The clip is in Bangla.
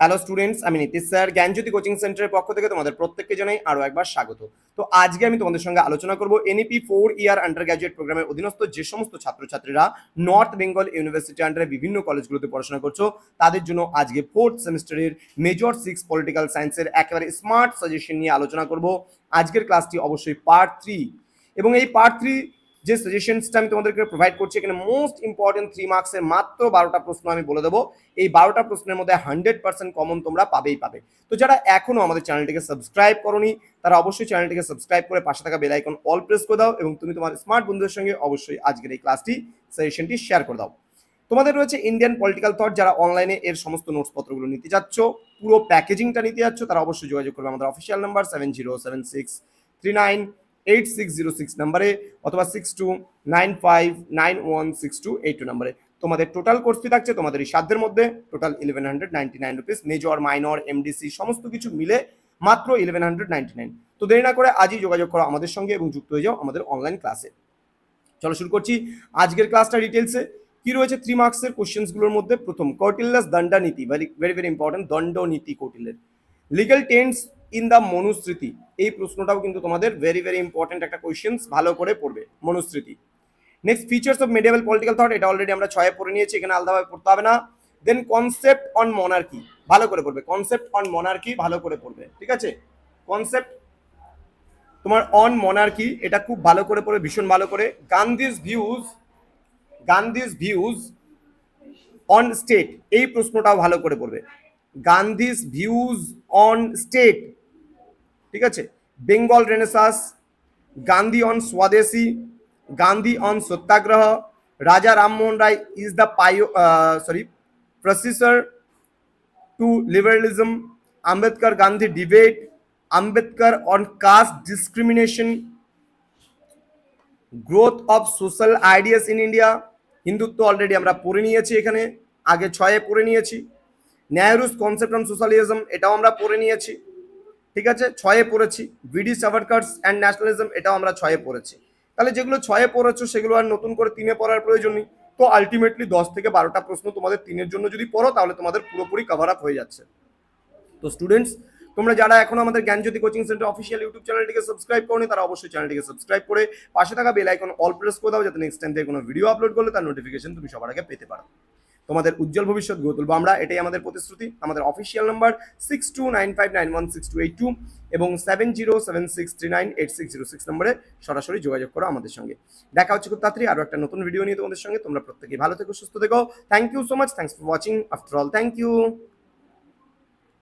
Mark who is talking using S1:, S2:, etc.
S1: হ্যালো স্টুডেন্টস, আমি নীতিশ স্যার জ্ঞানজ্যোতি কোচিং সেন্টারের পক্ষ থেকে তোমাদের প্রত্যেককে জানাই আরো একবার স্বাগত। তো আজকে আমি তোমাদের সঙ্গে আলোচনা করব এনইপি 4 ইয়ার আন্ডার গ্র্যাজুয়েট প্রোগ্রামের অধীনস্থ যে সমস্ত ছাত্রছাত্রীরা নর্থ বেঙ্গল ইউনিভার্সিটি আন্ডারে বিভিন্ন কলেজগুলোতে পড়াশোনা করছো তাদের জন্য আজকে 4th সেমিস্টারের মেজর 6 পলিটিক্যাল সায়েন্সের একেবারে স্মার্ট সাজেশন নিয়ে আলোচনা করব। আজকের ক্লাসটি অবশ্যই পার্ট 3 এবং এই পার্ট 3 যে সাজেশনসটা আমি তোমাদেরকে প্রোভাইড করছি এখানে মোস্ট ইম্পর্টেন্ট 3 মার্কসের মাত্র 12টা প্রশ্ন আমি বলে দেবো। এই 12টা প্রশ্নের মধ্যে 100% কমন তোমরা পাবেই পাবে। তো যারা এখনো আমাদের চ্যানেলটিকে সাবস্ক্রাইব করোনি তারা অবশ্যই চ্যানেলটিকে সাবস্ক্রাইব করে পাশে থাকা বেল আইকন অল প্রেস করে দাও এবং তুমি তোমার স্মার্ট বন্ধুদের সঙ্গে অবশ্যই আজকের এই ক্লাসটি সাজেশনটি শেয়ার করে দাও। তোমাদের রয়েছে ইন্ডিয়ান পলিটিক্যাল থট, যারা অনলাইনে এর সমস্ত নোটস পত্রগুলো নিতে যাচ্ছ, পুরো প্যাকেজিংটা নিতে যাচ্ছ, তারা অবশ্যই যোগাযোগ করবে আমাদের অফিসিয়াল নাম্বার 7076398606 নাম্বারে অথবা 6295916282 নাম্বারে। তোমাদের টোটাল কোর্স ফি থাকছে তোমাদের এই সাধ্যের মধ্যে total 1199 rupees, major minor MDC সমস্ত কিছু মিলে মাত্র 1199। তো দেরি না করে আজই যোগাযোগ করো আমাদের সঙ্গে এবং যুক্ত হয়ে যাও আমাদের অনলাইন ক্লাসে। চলো শুরু করছি আজকের ক্লাসটা ডিটেলসে। কি রয়েছে 3 মার্কসের কোশ্চেন্সগুলোর মধ্যে? প্রথম, Kautilya's Dandaniti, very very important, Dandaniti কৌটিল্যের। Legal tenets in the Manusmriti, এই প্রশ্নটাও কিন্তু তোমাদের ভেরি ভেরি ইম্পর্টেন্ট একটা কোশ্চেন্স, ভালো করে পড়বে Manusmriti. Next, features of medieval political thought, এটা অলরেডি আমরা 6 পড়ে নিয়েছি, এখানে আলাদাভাবে পড়তে হবে না। দেন কনসেপ্ট অন মনার্কি, ভালো করে পড়বে, কনসেপ্ট অন মনার্কি ভালো করে পড়বে, ঠিক আছে? কনসেপ্ট তোমার অন মনার্কি এটা খুব ভালো করে পড়বে, ভীষণ ভালো করে। গান্ধীজ ভিউজ অন স্টেট, এই প্রশ্নটাও ভালো করে পড়বে, গান্ধীজ ভিউজ অন স্টেট, ঠিক আছে? Bengal Renaissance, Gandhi on Swadeshi, Gandhi on Satyagraha, Raja Rammohan Roy is the precursor to liberalism, Ambedkar Gandhi debate, Ambedkar on caste discrimination, growth of social ideas in India, Hindutva already আমরা পড়ে নিয়েছি, এখানে আগে 6 পড়ে নিয়েছি। নেহরুস কনসেপ্ট অন সোশ্যালিজম, এটাও আমরা পড়ে নিয়েছি, ঠিক আছে, 6 পড়েছি। ভিডি সাভারকারস অ্যান্ড ন্যাশনালিজম, এটাও আমরা 6 পড়েছি। তাহলে যেগুলো 6 পড়েছো সেগুলো আর নতুন করে 3 পড়ার প্রয়োজন নেই। তো আলটিমেটলি 10 থেকে 12টা প্রশ্ন তোমাদের 3 জন্য যদি পড়ো তাহলে তোমাদের পুরোপুরি কভার আপ হয়ে যাচ্ছে। তো স্টুডেন্টস, তোমরা যারা এখন আমাদের জ্ঞানজ্যোতি কোচিং সেন্টার অফিসিয়াল ইউটিউব চ্যানেলটিকে সাবস্ক্রাইব করোনি তারা অবশ্যই চ্যানেলটিকে সাবস্ক্রাইব করে পাশে থাকা বেল আইকন অল প্রেস করে দাও, যাতে নেক্সট টাইম থেকে কোনো ভিডিও আপলোড করলে তার নোটিফিকেশন তুমি সবার আগে পেতে পারো। তোমাদের উজ্জ্বল ভবিষ্যৎ গড়ে তুলবো আমরা, এটাই আমাদের প্রতিশ্রুতি। আমাদের অফিসিয়াল নাম্বার 6295916282 এবং 7076398606 নম্বরে সরাসরি যোগাযোগ করো আমাদের সঙ্গে। দেখা হচ্ছে খুব তাড়াতাড়ি আরো একটা নতুন ভিডিও নিয়ে তোমাদের সঙ্গে। তোমরা প্রত্যেকেই ভালো থেকো, সুস্থ থেকো। Thank you so much, thanks for watching after all, thank you.